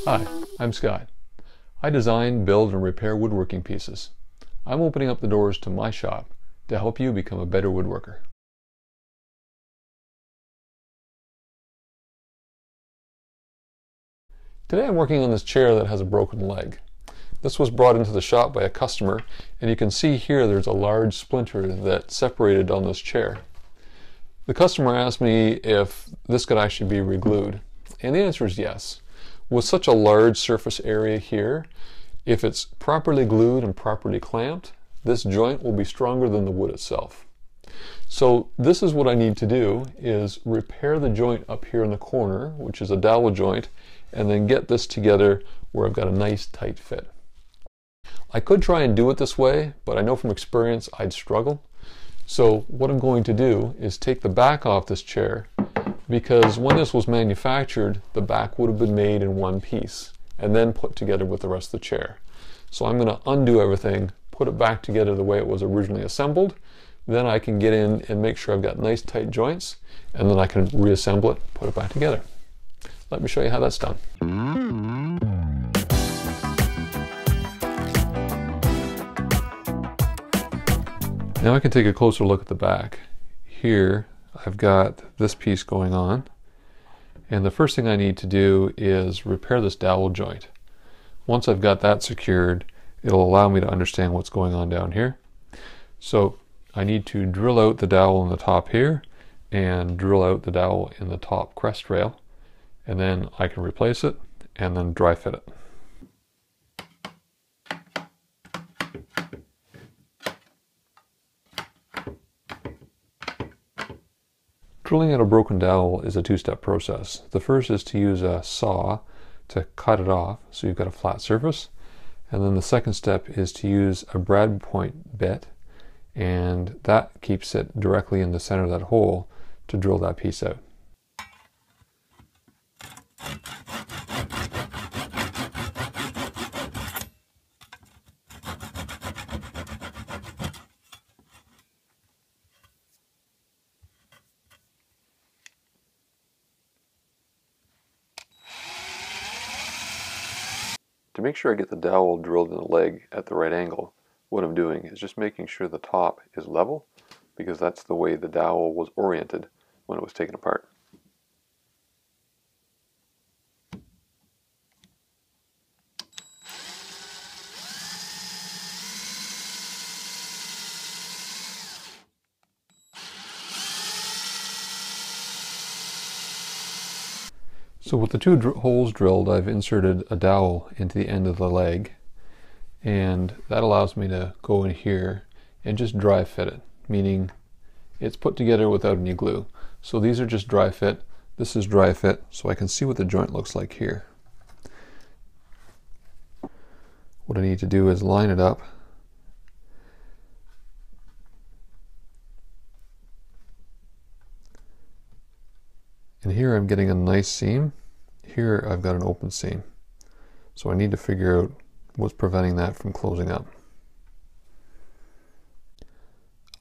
Hi, I'm Scott. I design, build, and repair woodworking pieces. I'm opening up the doors to my shop to help you become a better woodworker. Today I'm working on this chair that has a broken leg. This was brought into the shop by a customer, and you can see here there's a large splinter that separated on this chair. The customer asked me if this could actually be re-glued, and the answer is yes. With such a large surface area here, if it's properly glued and properly clamped, this joint will be stronger than the wood itself. So this is what I need to do, is repair the joint up here in the corner, which is a dowel joint, and then get this together where I've got a nice tight fit. I could try and do it this way, but I know from experience I'd struggle. So what I'm going to do is take the back off this chair, because when this was manufactured, the back would have been made in one piece and then put together with the rest of the chair. So I'm going to undo everything, put it back together the way it was originally assembled. Then I can get in and make sure I've got nice tight joints, and then I can reassemble it, put it back together. Let me show you how that's done. Now I can take a closer look at the back. Here I've got this piece going on, and the first thing I need to do is repair this dowel joint. Once I've got that secured, it'll allow me to understand what's going on down here. So I need to drill out the dowel in the top here and drill out the dowel in the top crest rail, and then I can replace it and then dry fit it. Drilling out a broken dowel is a two-step process. The first is to use a saw to cut it off so you've got a flat surface, and then the second step is to use a brad point bit, and that keeps it directly in the center of that hole to drill that piece out. To make sure I get the dowel drilled in the leg at the right angle, what I'm doing is just making sure the top is level, because that's the way the dowel was oriented when it was taken apart. So with the two holes drilled, I've inserted a dowel into the end of the leg, and that allows me to go in here and just dry fit it, meaning it's put together without any glue. So these are just dry fit, this is dry fit, so I can see what the joint looks like here. What I need to do is line it up. And here I'm getting a nice seam. Here I've got an open seam. So I need to figure out what's preventing that from closing up.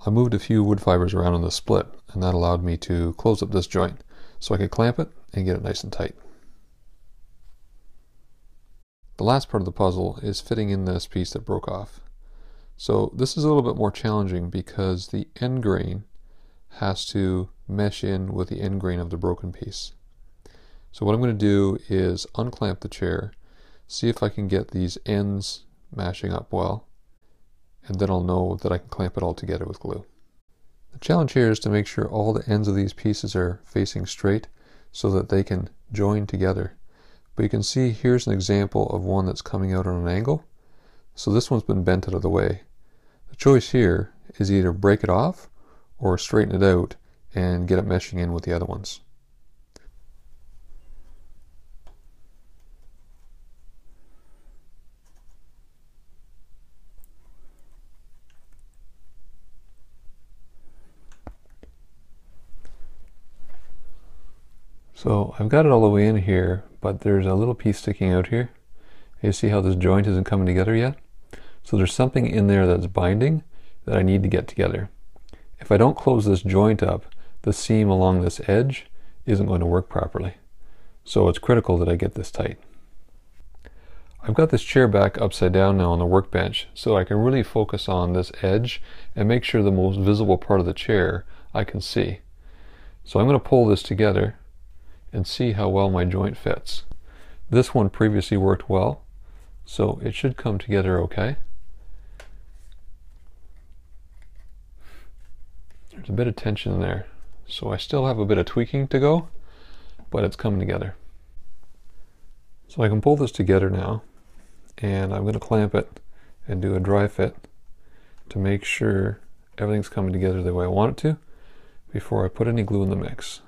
I moved a few wood fibers around on the split, and that allowed me to close up this joint so I could clamp it and get it nice and tight. The last part of the puzzle is fitting in this piece that broke off. So this is a little bit more challenging because the end grain has to mesh in with the end grain of the broken piece. So what I'm going to do is unclamp the chair, see if I can get these ends mashing up well, and then I'll know that I can clamp it all together with glue. The challenge here is to make sure all the ends of these pieces are facing straight so that they can join together. But you can see here's an example of one that's coming out on an angle. So this one's been bent out of the way. The choice here is either break it off or straighten it out and get it meshing in with the other ones. So I've got it all the way in here, but there's a little piece sticking out here. You see how this joint isn't coming together yet? So there's something in there that's binding that I need to get together. If I don't close this joint up, the seam along this edge isn't going to work properly. So it's critical that I get this tight. I've got this chair back upside down now on the workbench, so I can really focus on this edge and make sure the most visible part of the chair I can see. So I'm going to pull this together and see how well my joint fits. This one previously worked well, so it should come together okay. There's a bit of tension there, so I still have a bit of tweaking to go, but it's coming together. So I can pull this together now, and I'm going to clamp it and do a dry fit to make sure everything's coming together the way I want it to before I put any glue in the mix.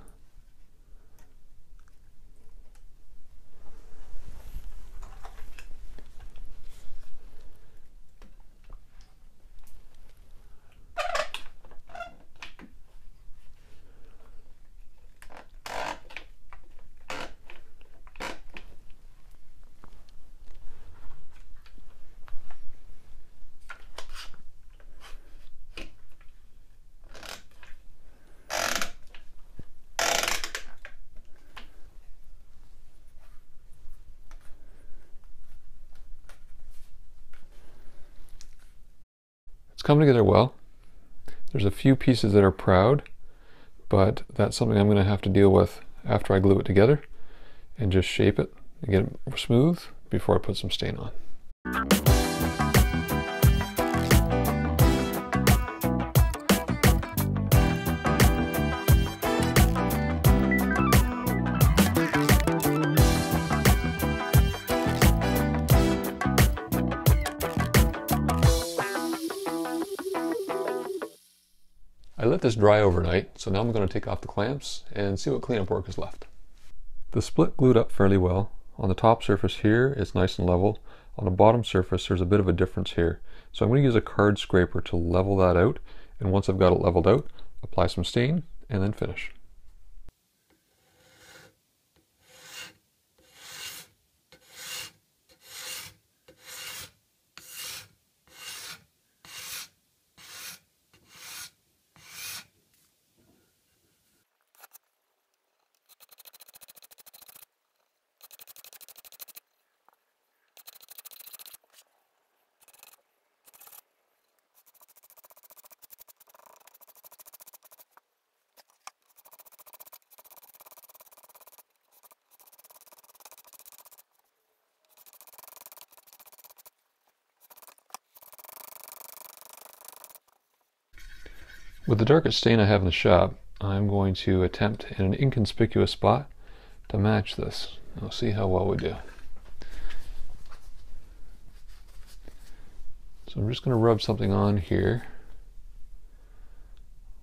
Come together well. There's a few pieces that are proud, but that's something I'm going to have to deal with after I glue it together and just shape it and get it smooth before I put some stain on. I let this dry overnight, so now I'm going to take off the clamps and see what cleanup work is left. The split glued up fairly well. On the top surface here, it's nice and level. On the bottom surface, there's a bit of a difference here. So I'm going to use a card scraper to level that out, and once I've got it leveled out, apply some stain and then finish. With the darkest stain I have in the shop, I'm going to attempt in an inconspicuous spot to match this. We'll see how well we do. So I'm just going to rub something on here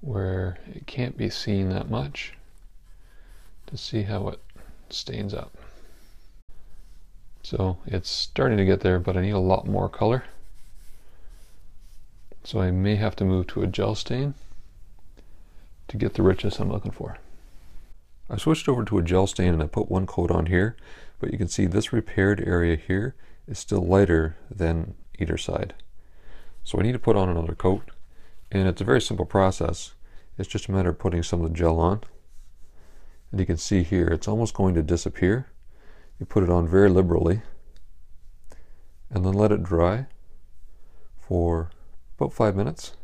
where it can't be seen that much to see how it stains up. So it's starting to get there, but I need a lot more color. So I may have to move to a gel stain to get the richness I'm looking for. I switched over to a gel stain and I put one coat on here, but you can see this repaired area here is still lighter than either side. So I need to put on another coat, and it's a very simple process. It's just a matter of putting some of the gel on. And you can see here, it's almost going to disappear. You put it on very liberally, and then let it dry for about 5 minutes,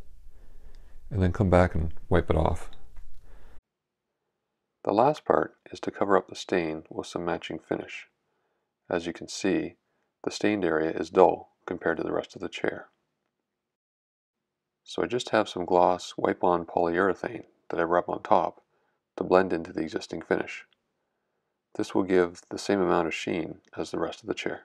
and then come back and wipe it off. The last part is to cover up the stain with some matching finish. As you can see, the stained area is dull compared to the rest of the chair. So I just have some gloss wipe-on polyurethane that I rub on top to blend into the existing finish. This will give the same amount of sheen as the rest of the chair.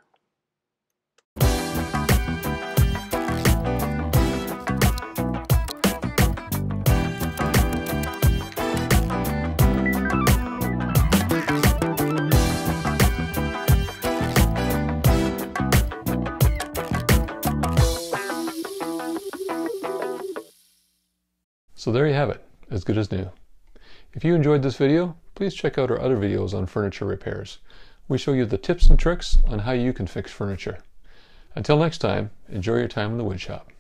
So there you have it, as good as new. If you enjoyed this video, please check out our other videos on furniture repairs. We show you the tips and tricks on how you can fix furniture. Until next time, enjoy your time in the wood shop.